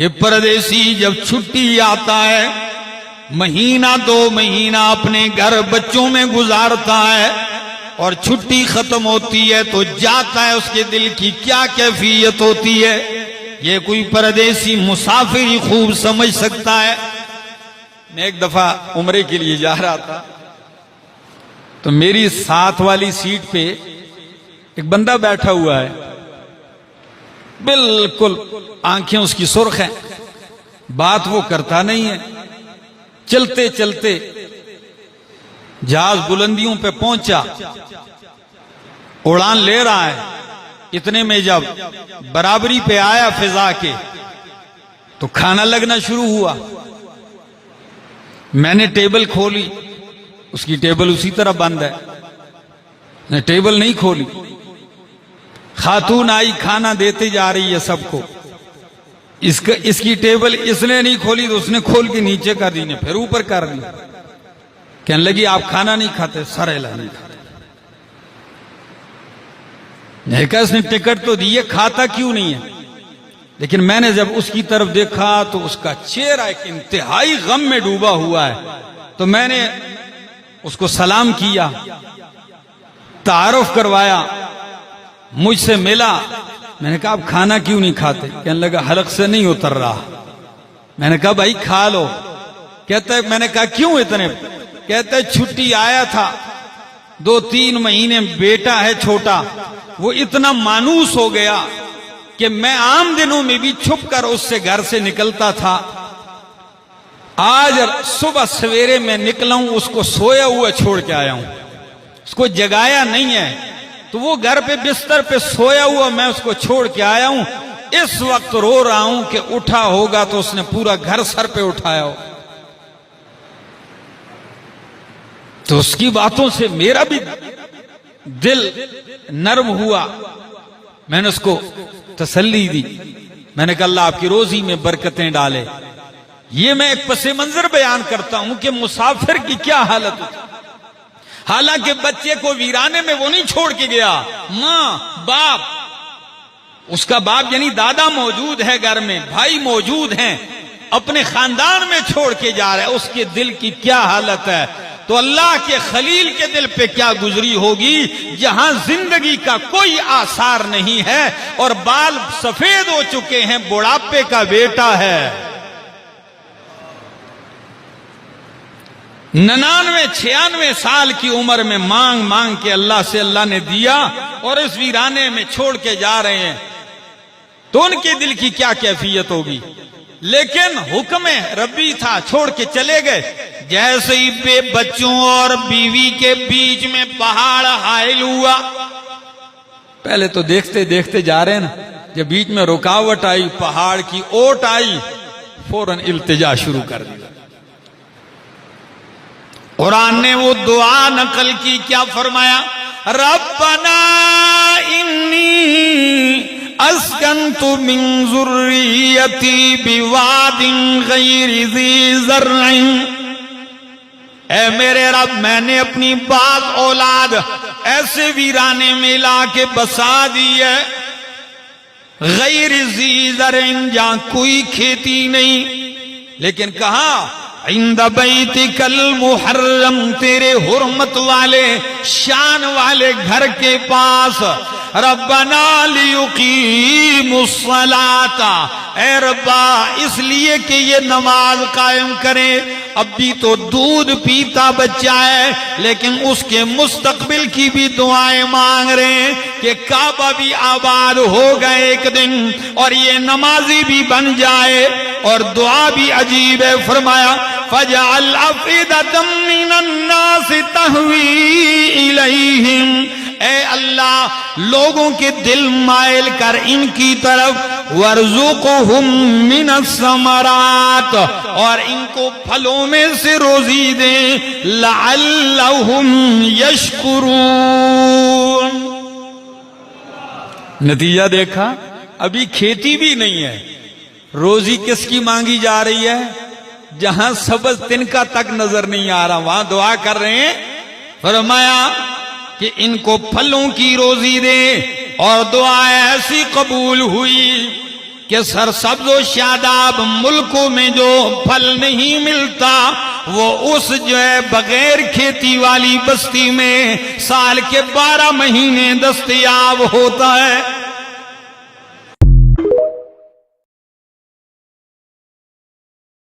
कि परदेसी जब छुट्टी आता है, महीना 2 महीना अपने घर बच्चों में गुजारता है और छुट्टी खत्म होती है तो जाता है, उसके दिल की क्या कैफियत होती है ये कोई परदेसी मुसाफिर ही खूब समझ सकता है। मैं एक दफा उम्रे के लिए जा रहा था तो मेरी साथ वाली सीट पे एक बंदा बैठा हुआ है, बिल्कुल आंखें उसकी सुर्ख हैं, बात वो करता नहीं है। चलते चलते जहाज बुलंदियों पे पहुंचा, उड़ान ले रहा है, इतने में जब बराबरी पे आया फिजा के तो खाना लगना शुरू हुआ। मैंने टेबल खोली, उसकी टेबल उसी तरह बंद है, मैं टेबल नहीं खोली। खातून आई, खाना देते जा रही है सबको, इसकी टेबल इसने नहीं खोली तो उसने खोल के नीचे कर दी, ने फिर ऊपर कर दी। कहने लगी आप खाना नहीं खाते, सरेला नहीं खाते। नहीं कहा उसने टिकट तो दी है, खाता क्यों नहीं है? लेकिन मैंने जब उसकी तरफ देखा तो उसका चेहरा एक इंतहाई गम में डूबा हुआ है। तो मैंने उसको सलाम किया, तारुफ करवाया, मुझसे मिला। मैंने कहा आप खाना क्यों नहीं खाते? कहने लगा हलक से नहीं उतर रहा। मैंने कहा भाई खा लो। कहता है, मैंने कहा क्यों इतने? कहता है छुट्टी आया था, 2-3 महीने, बेटा है छोटा, वो इतना मानूस हो गया कि मैं आम दिनों में भी छुप कर उससे घर से निकलता था। आज सुबह सवेरे मैं निकला हूं, उसको सोया हुआ छोड़ के आया हूं, उसको जगाया नहीं है। तो वो घर पे बिस्तर पे सोया हुआ मैं उसको छोड़ के आया हूं। इस वक्त रो रहा हूं कि उठा होगा तो उसने पूरा घर सर पे उठाया हो। तो उसकी बातों से मेरा भी दिल नरम हुआ। मैंने उसको तसल्ली दी। मैंने कहा अल्लाह आपकी रोजी में बरकतें डाले। ये मैं एक पसे मंजर बयान करता हूं कि मुसाफिर की क्या हालत होती। हालांकि बच्चे को वीराने में वो नहीं छोड़ के गया, मां बाप, उसका बाप यानी दादा मौजूद है घर में, भाई मौजूद हैं, अपने खानदान में छोड़ के जा रहा है। उसके दिल की क्या हालत है, तो अल्लाह के खलील के दिल पे क्या गुजरी होगी, जहां जिंदगी का कोई आसार नहीं है और बाल सफेद हो चुके हैं, बुढ़ापे का बेटा है। 99-96 साल की उम्र में मांग मांग के अल्लाह से अल्लाह ने दिया और इस वीराने में छोड़ के जा रहे हैं, तो उनके दिल की क्या कैफियत होगी। लेकिन हुक्म रब्बी था, छोड़ के चले गए। जैसे ही बच्चों और बीवी के बीच में पहाड़ हायल हुआ, पहले तो देखते देखते जा रहे हैं ना, जब बीच में रुकावट आई, पहाड़ की ओट आई, फौरन इल्तिजा शुरू कर दी। कुरान ने वो दुआ नकल की, क्या फरमाया? रब्बना इन्नी अस्कन्तु मिन ज़ुर्रियती बिवादिन गैरि ज़ी ज़र्इन। ऐ मेरे रब, मैंने अपनी बाल औलाद ऐसे वीराने में ला के बसा दी है, गैरि ज़ी ज़र्इन, जहां कोई खेती नहीं। लेकिन कहा इंद बैतिकल मुहर्रम, तेरे हुर्मत वाले शान वाले घर के पास। रब्बना लियुकीमुस्सलाता, ऐ रब्बा इसलिए कि ये नमाज कायम करें। अब भी तो दूध पीता बच्चा है, लेकिन उसके मुस्तकबिल की भी दुआएं मांग रहे हैं कि काबा भी आबाद हो गए एक दिन और ये नमाजी भी बन जाए। और दुआ भी अजीब है, फरमाया फजअल अफइदतम मिनन नास तहवी इलैहिम, ऐ अल्लाह लोगों के दिल माइल कर इनकी तरफ। वर्जुक़हुम मिनस समरात, और इनको फलों में से रोजी दे। लअल्लहुम यशकुरून। नतीजा देखा, अभी खेती भी नहीं है, रोजी किसकी मांगी जा रही है? जहां सबज तिनका तक नजर नहीं आ रहा, वहां दुआ कर रहे हैं। फरमाया कि इनको फलों की रोजी दे, और दुआ ऐसी कबूल हुई कि सरसब्ज व शादाब मुल्कों में जो फल नहीं मिलता वो उस जो है बगैर खेती वाली बस्ती में साल के 12 महीने दस्तयाब होता है।